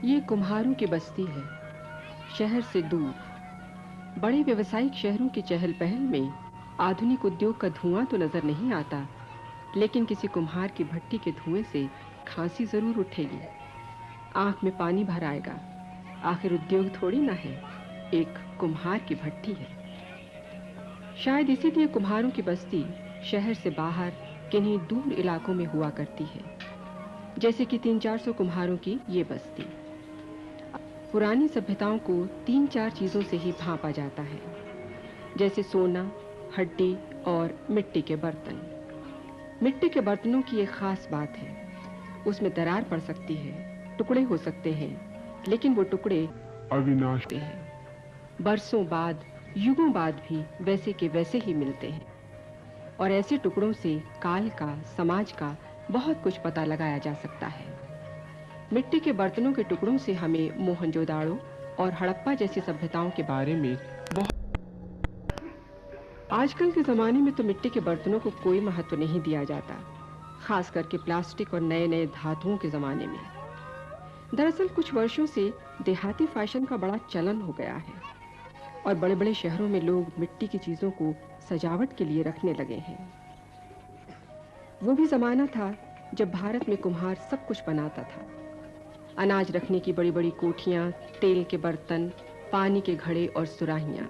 ये कुम्हारों की बस्ती है, शहर से दूर। बड़े व्यावसायिक शहरों की चहल-पहल में आधुनिक उद्योग का धुआं तो नजर नहीं आता, लेकिन किसी कुम्हार की भट्टी के धुएं से खांसी जरूर उठेगी। आंख में पानी भर आएगा। आखिर उद्योग थोड़ी ना है, एक कुम्हार की भट्टी है। शायद इसीलिए कुम्हारों की बस्ती शहर से बाहर किन्हीं दूर इलाकों में हुआ करती है, जैसे कि 300-400 कुम्हारों की ये बस्ती। पुरानी सभ्यताओं को 3-4 चीजों से ही भांपा जाता है, जैसे सोना, हड्डी और मिट्टी के बर्तन। मिट्टी के बर्तनों की एक खास बात है, उसमें दरार पड़ सकती है, टुकड़े हो सकते हैं, लेकिन वो टुकड़े अविनाशी हैं। बरसों बाद, युगों बाद भी वैसे के वैसे ही मिलते हैं। और ऐसे टुकड़ों से काल का, समाज का बहुत कुछ पता लगाया जा सकता है। मिट्टी के बर्तनों के टुकड़ों से हमें मोहनजोदाड़ो और हड़प्पा जैसी सभ्यताओं के बारे में बहुत। आजकल के जमाने में तो मिट्टी के बर्तनों को कोई महत्व नहीं दिया जाता, खास करके प्लास्टिक और नए-नए धातुओं के जमाने में। दरअसल कुछ वर्षों से देहाती फैशन का बड़ा चलन हो गया है और बड़े-बड़े शहरों में लोग मिट्टी की चीजों को सजावट के लिए रखने लगे हैं। वो भी जमाना था जब भारत में कुम्हार सब कुछ बनाता था। अनाज रखने की बड़ी-बड़ी कोठियां, तेल के बर्तन, पानी के घड़े और सुराहियां,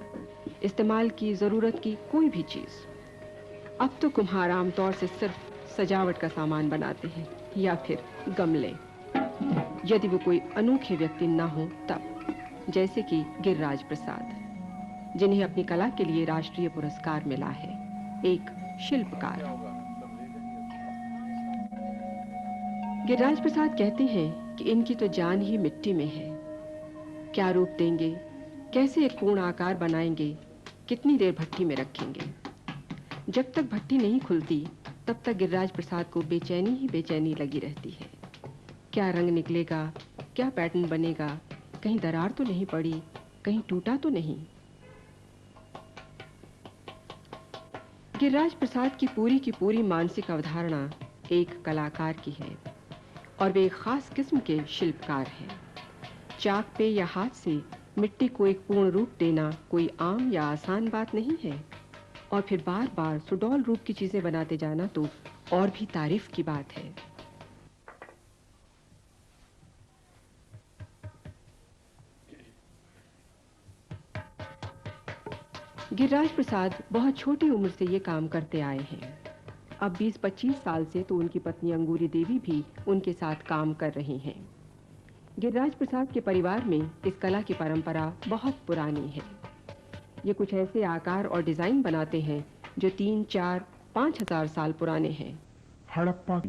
इस्तेमाल की जरूरत की कोई भी चीज। अब तो कुम्हार आमतौर से सिर्फ सजावट का सामान बनाते हैं या फिर गमले, यदि वो कोई अनोखे व्यक्ति ना हो तब, जैसे कि गिरिराज प्रसाद, जिन्हें अपनी कला के लिए राष्ट्रीय पुरस्कार मिला है। एक शिल्पकार। गिरिराज प्रसाद कहते हैं कि इनकी तो जान ही मिट्टी में है। क्या रूप देंगे, कैसे एक पूर्ण आकार बनाएंगे, कितनी देर भट्टी में रखेंगे। जब तक भट्टी नहीं खुलती तब तक गिरिराज प्रसाद को बेचैनी ही बेचैनी लगी रहती है। क्या रंग निकलेगा, क्या पैटर्न बनेगा, कहीं दरार तो नहीं पड़ी, कहीं टूटा तो नहीं। गिरिराज प्रसाद की पूरी मानसिक अवधारणा एक कलाकार की है और वे एक खास किस्म के शिल्पकार हैं। चाक पे या हाथ से मिट्टी को एक पूर्ण रूप देना कोई आम या आसान बात नहीं है, और फिर बार-बार सुडौल रूप की चीजें बनाते जाना तो और भी तारीफ की बात है। गिरिराज प्रसाद बहुत छोटी उम्र से ये काम करते आए हैं। अब 20-25 साल से तो उनकी पत्नी अंगूरी देवी भी उनके साथ काम कर रही हैं। गिरिराज प्रसाद के परिवार में इस कला की परंपरा बहुत पुरानी है। ये कुछ ऐसे आकार और डिजाइन बनाते हैं जो 3-4-5 हजार साल पुराने हैं। हड़प्पा।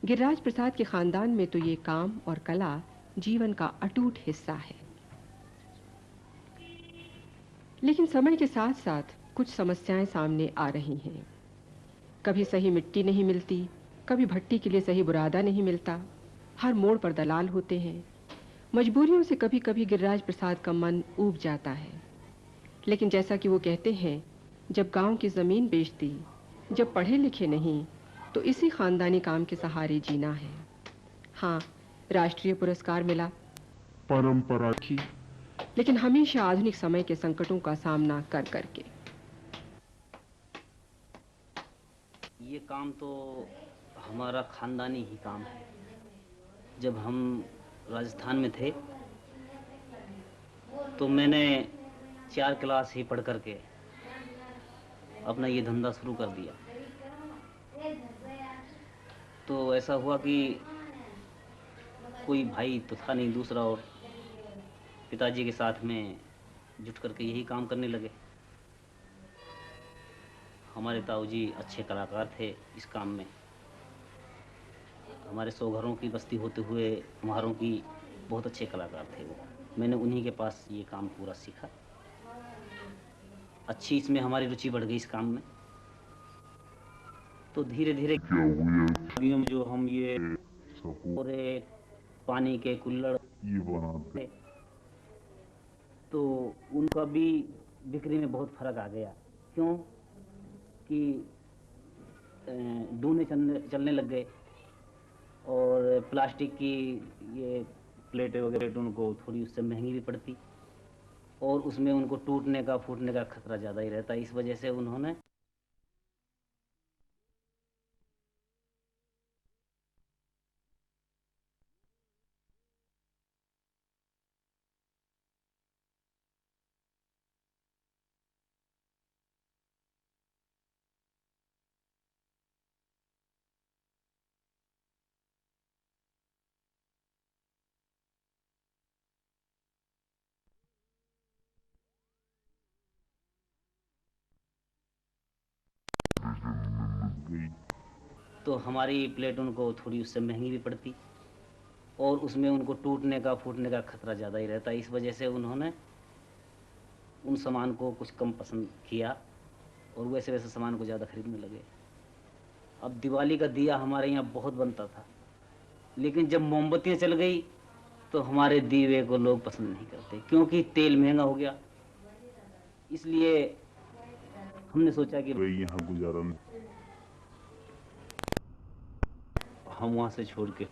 गिरिराज प्रसाद के खानदान में तो ये काम और कला जीवन का अटूट हिस्सा है। लेकिन समय के साथ-साथ कुछ समस्याएं सामने आ रही हैं। कभी सही मिट्टी नहीं मिलती, कभी भट्टी के लिए सही बुरादा नहीं मिलता। हर मोड़ पर दलाल होते हैं। मजबूरियों से कभी-कभी गिरिराज प्रसाद का मन ऊब जाता है। लेकिन जैसा कि वो कहते हैं, जब गांव की जमीन बेच दी, जब पढ़े लिखे नहीं, तो इसी खानदानी काम के सहारे जीना है। हाँ, राष्ट्रीय पुरस्कार मिला, परंपरा की, लेकिन हमेशा आधुनिक समय के संकटों का सामना कर करके। ये काम तो हमारा खानदानी ही काम है। जब हम राजस्थान में थे तो मैंने 4 क्लास ही पढ़ करके अपना ये धंधा शुरू कर दिया। तो ऐसा हुआ कि कोई भाई तो था नहीं दूसरा, और पिताजी के साथ में जुट करके यही काम करने लगे। हमारे ताऊजी अच्छे कलाकार थे इस काम में। हमारे 100 घरों की बस्ती होते हुए कुम्हारों की बहुत अच्छे कलाकार थे वो। मैंने उन्हीं के पास ये काम पूरा सीखा। अच्छी इसमें हमारी रुचि बढ़ गई इस काम में। तो धीरे-धीरे जो हम ये पूरे पानी के कुल्हड़ ये बनाते, तो उनका भी बिक्री में बहुत फर्क आ गया। क्यों कि डूने चलने लग गए। और प्लास्टिक की ये प्लेटें वगैरह उनको थोड़ी उससे महंगी भी पड़ती, और उसमें उनको टूटने का फूटने का खतरा ज़्यादा ही रहता है। इस वजह से उन्होंने तो हमारी प्लेट उनको थोड़ी उससे महंगी भी पड़ती, और उसमें उनको टूटने का फूटने का खतरा ज़्यादा ही रहता है। इस वजह से उन्होंने उन सामान को कुछ कम पसंद किया, और वैसे वैसे सामान को ज़्यादा खरीदने लगे। अब दिवाली का दिया हमारे यहाँ बहुत बनता था, लेकिन जब मोमबत्तियाँ चल गई तो हमारे दीवे को लोग पसंद नहीं करते, क्योंकि तेल महंगा हो गया। इसलिए हमने सोचा कि भाई यहाँ गुजारा नहीं, हम वहाँ से छोड़ के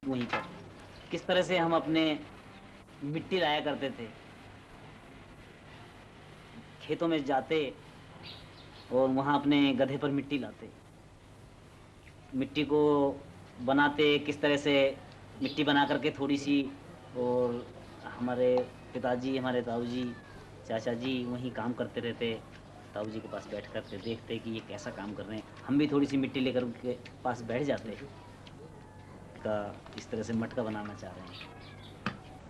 वहीं पर किस तरह से हम अपने मिट्टी लाया करते थे, खेतों में जाते और वहाँ अपने गधे पर मिट्टी लाते, मिट्टी को बनाते किस तरह से, मिट्टी बना करके थोड़ी सी, और हमारे पिताजी, हमारे ताऊजी, चाचा जी वहीं काम करते रहते, ताऊजी के पास बैठ करके देखते कि ये कैसा काम कर रहे हैं। हम भी थोड़ी सी मिट्टी लेकर उनके पास बैठ जाते का इस तरह से मटका बनाना चाह रहे हैं,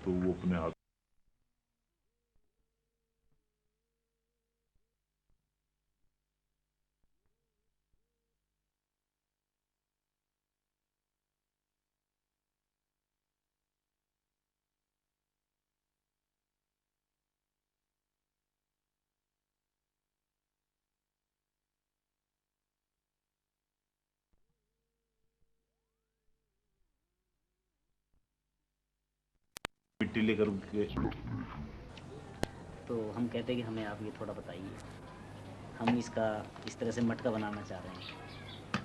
तो वो अपने हाथ मिट्टी लेकर उनके, तो हम कहते हैं कि हमें आप ये थोड़ा बताइए, हम इसका इस तरह से मटका बनाना चाह रहे हैं।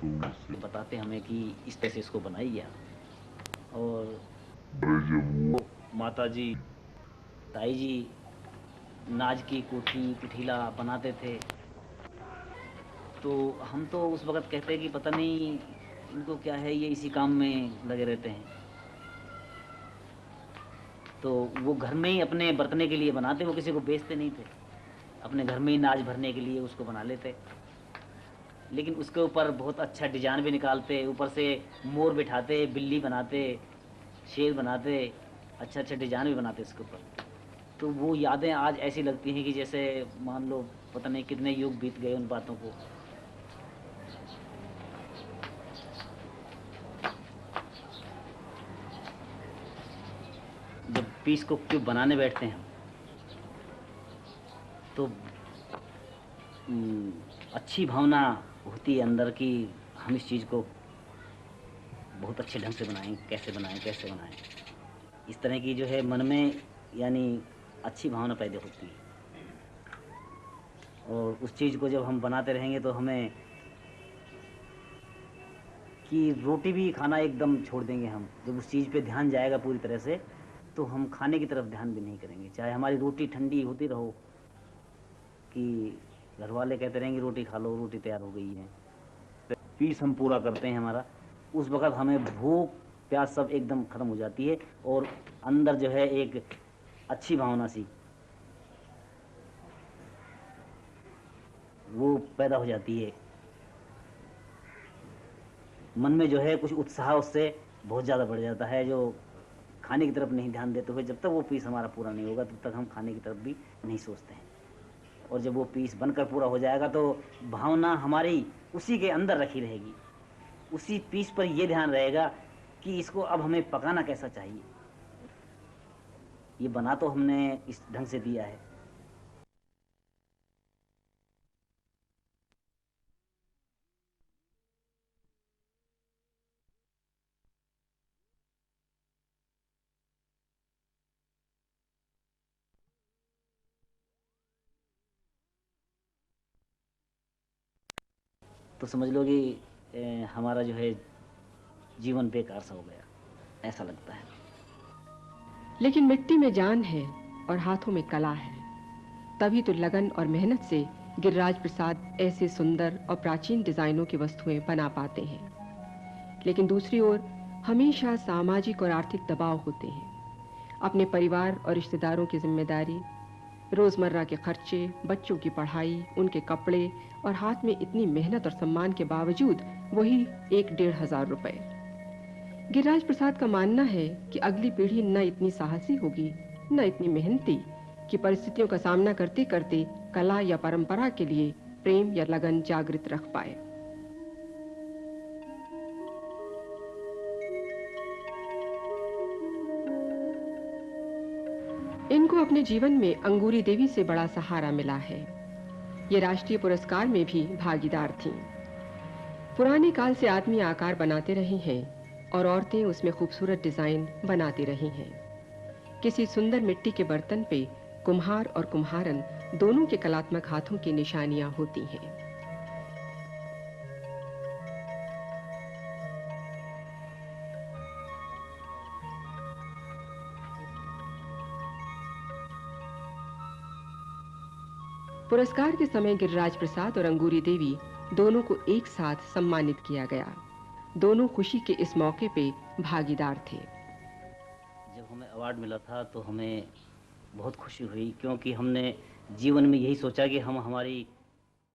तो बताते हमें कि इस तरह से इसको बनाइए आप। और जब वो माता जी, ताई जी नाज की कोठी पिठीला बनाते थे, तो हम तो उस वक़्त कहते हैं कि पता नहीं इनको क्या है, ये इसी काम में लगे रहते हैं। तो वो घर में ही अपने बरतने के लिए बनाते, वो किसी को बेचते नहीं थे, अपने घर में ही नाज भरने के लिए उसको बना लेते। लेकिन उसके ऊपर बहुत अच्छा डिजाइन भी निकालते, ऊपर से मोर बिठाते, बिल्ली बनाते, शेर बनाते, अच्छा अच्छा डिजाइन भी बनाते उसके ऊपर। तो वो यादें आज ऐसी लगती हैं कि जैसे मान लो पता नहीं कितने युग बीत गए उन बातों को। जब पीस को क्यूब बनाने बैठते हैं तो अच्छी भावना होती है अंदर की, हम इस चीज़ को बहुत अच्छे ढंग से बनाएं, कैसे बनाएं कैसे बनाएं, इस तरह की जो है मन में यानी अच्छी भावना पैदा होती है। और उस चीज़ को जब हम बनाते रहेंगे तो हमें कि रोटी भी खाना एकदम छोड़ देंगे हम, जब उस चीज़ पे ध्यान जाएगा पूरी तरह से तो हम खाने की तरफ ध्यान भी नहीं करेंगे, चाहे हमारी रोटी ठंडी होती रहो, कि घर वाले कहते रहेंगे रोटी खा लो, रोटी तैयार हो गई है, पीस हम पूरा करते हैं हमारा, उस वक़्त हमें भूख प्यास सब एकदम ख़त्म हो जाती है, और अंदर जो है एक अच्छी भावना सी वो पैदा हो जाती है, मन में जो है कुछ उत्साह उससे बहुत ज़्यादा बढ़ जाता है, जो खाने की तरफ नहीं ध्यान देते हुए, जब तक वो पीस हमारा पूरा नहीं होगा तब तक हम खाने की तरफ भी नहीं सोचते हैं। और जब वो पीस बनकर पूरा हो जाएगा तो भावना हमारी उसी के अंदर रखी रहेगी, उसी पीस पर ये ध्यान रहेगा कि इसको अब हमें पकाना कैसा चाहिए। ये बना तो हमने इस ढंग से दिया है। तो समझ लो कि हमारा जो है जीवन बेकार सा हो गया, ऐसा लगता है। लेकिन मिट्टी में जान है और हाथों में कला है, तभी तो लगन और मेहनत से गिरिराज प्रसाद ऐसे सुंदर और प्राचीन डिजाइनों की वस्तुएं बना पाते हैं। लेकिन दूसरी ओर हमेशा सामाजिक और आर्थिक दबाव होते हैं। अपने परिवार और रिश्तेदारों की जिम्मेदारी, रोजमर्रा के खर्चे, बच्चों की पढ़ाई, उनके कपड़े और हाथ में इतनी मेहनत और सम्मान के बावजूद वही 1-1,500 रुपए। गिरिराज प्रसाद का मानना है कि अगली पीढ़ी न इतनी साहसी होगी, न इतनी मेहनती, कि परिस्थितियों का सामना करते करते कला या परंपरा के लिए प्रेम या लगन जागृत रख पाए। इनको अपने जीवन में अंगूरी देवी से बड़ा सहारा मिला है। ये राष्ट्रीय पुरस्कार में भी भागीदार थीं। पुराने काल से आदमी आकार बनाते रहे हैं और औरतें उसमें खूबसूरत डिजाइन बनाती रही हैं। किसी सुंदर मिट्टी के बर्तन पे कुम्हार और कुम्हारन दोनों के कलात्मक हाथों की निशानियां होती हैं। पुरस्कार के समय गिरिराज प्रसाद और अंगूरी देवी दोनों को एक साथ सम्मानित किया गया। दोनों खुशी के इस मौके पे भागीदार थे। जब हमें अवार्ड मिला था तो हमें बहुत खुशी हुई, क्योंकि हमने जीवन में यही सोचा कि हम हमारी